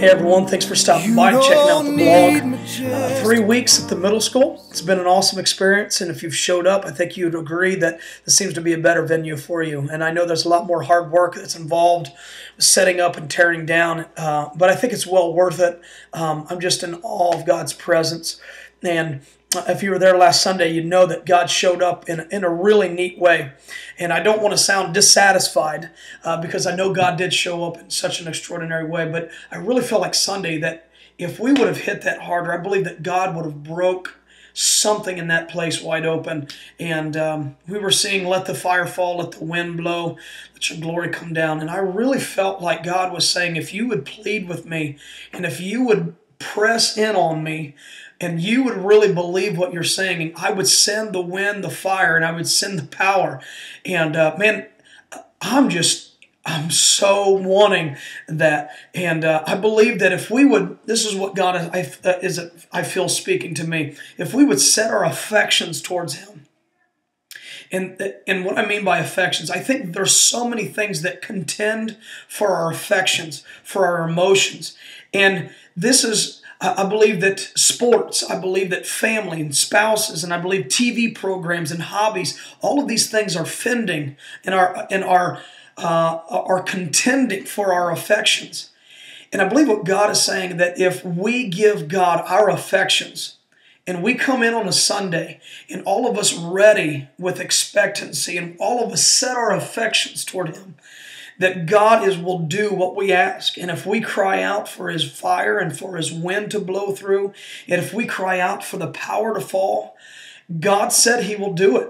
Hey everyone, thanks for stopping by and checking out the blog. 3 weeks at the middle school. It's been an awesome experience, and if you've showed up, I think you'd agree that this seems to be a better venue for you. And I know there's a lot more hard work that's involved with setting up and tearing down, but I think it's well worth it. I'm just in awe of God's presence. And if you were there last Sunday, you know that God showed up in a really neat way. And I don't want to sound dissatisfied because I know God did show up in such an extraordinary way. But I really feel like Sunday that if we would have hit that harder, I believe that God would have broke something in that place wide open. And we were seeing, let the fire fall, let the wind blow, let your glory come down. And I really felt like God was saying, if you would plead with me and if you would press in on me, and you would really believe what you're saying, and I would send the wind, the fire, and I would send the power. And man, I'm so wanting that. And I believe that if we would, this is what God I feel speaking to me, if we would set our affections towards Him. And what I mean by affections, I think there's so many things that contend for our affections, for our emotions. And this is, I believe that sports, I believe that family and spouses, and I believe TV programs and hobbies, all of these things are fending and are contending for our affections. And I believe what God is saying, that if we give God our affections, and we come in on a Sunday, and all of us ready with expectancy, and all of us set our affections toward Him, that God will do what we ask. And if we cry out for His fire and for His wind to blow through, and if we cry out for the power to fall, God said He will do it.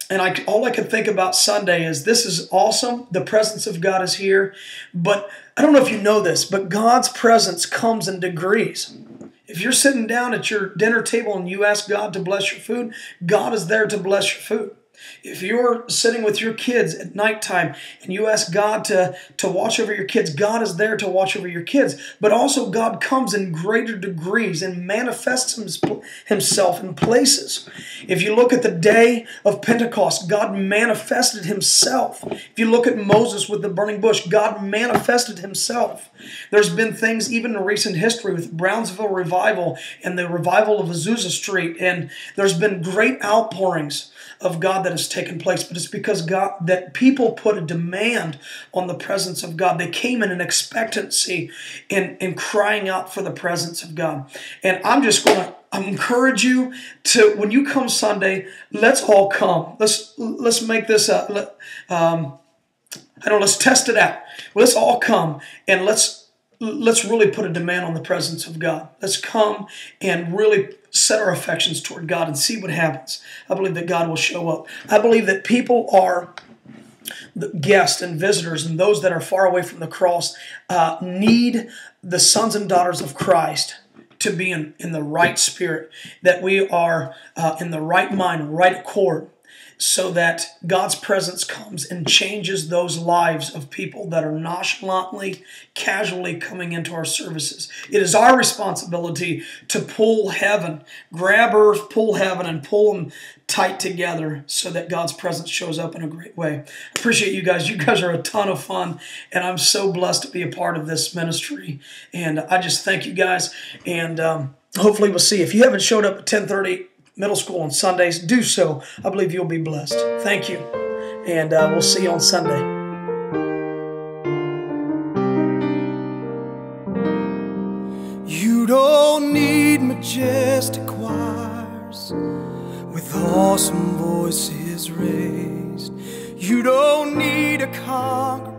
And all I could think about Sunday is, this is awesome. The presence of God is here. But I don't know if you know this, but God's presence comes in degrees. If you're sitting down at your dinner table and you ask God to bless your food, God is there to bless your food. If you're sitting with your kids at nighttime and you ask God to watch over your kids, God is there to watch over your kids. But also God comes in greater degrees and manifests Himself in places. If you look at the day of Pentecost, God manifested Himself. If you look at Moses with the burning bush, God manifested Himself. There's been things even in recent history with Brownsville Revival and the revival of Azusa Street, and there's been great outpourings of God that has taken place, but it's because that people put a demand on the presence of God. They came in an expectancy in crying out for the presence of God. And I'm encourage you to, when you come Sunday, let's all come. Let's make this let's test it out. Let's all come and let's really put a demand on the presence of God. Let's come and really set our affections toward God and see what happens. I believe that God will show up. I believe that people are the guests and visitors, and those that are far away from the cross need the sons and daughters of Christ to be in the right spirit, that we are in the right mind, right accord, so that God's presence comes and changes those lives of people that are nonchalantly, casually coming into our services. It is our responsibility to pull heaven, grab earth, pull heaven, and pull them tight together so that God's presence shows up in a great way. I appreciate you guys. You guys are a ton of fun, and I'm so blessed to be a part of this ministry. And I just thank you guys, and hopefully we'll see. If you haven't showed up at 10:30 middle school on Sundays, do so. I believe you'll be blessed. Thank you. And we'll see you on Sunday. You don't need majestic choirs with awesome voices raised. You don't need a congregation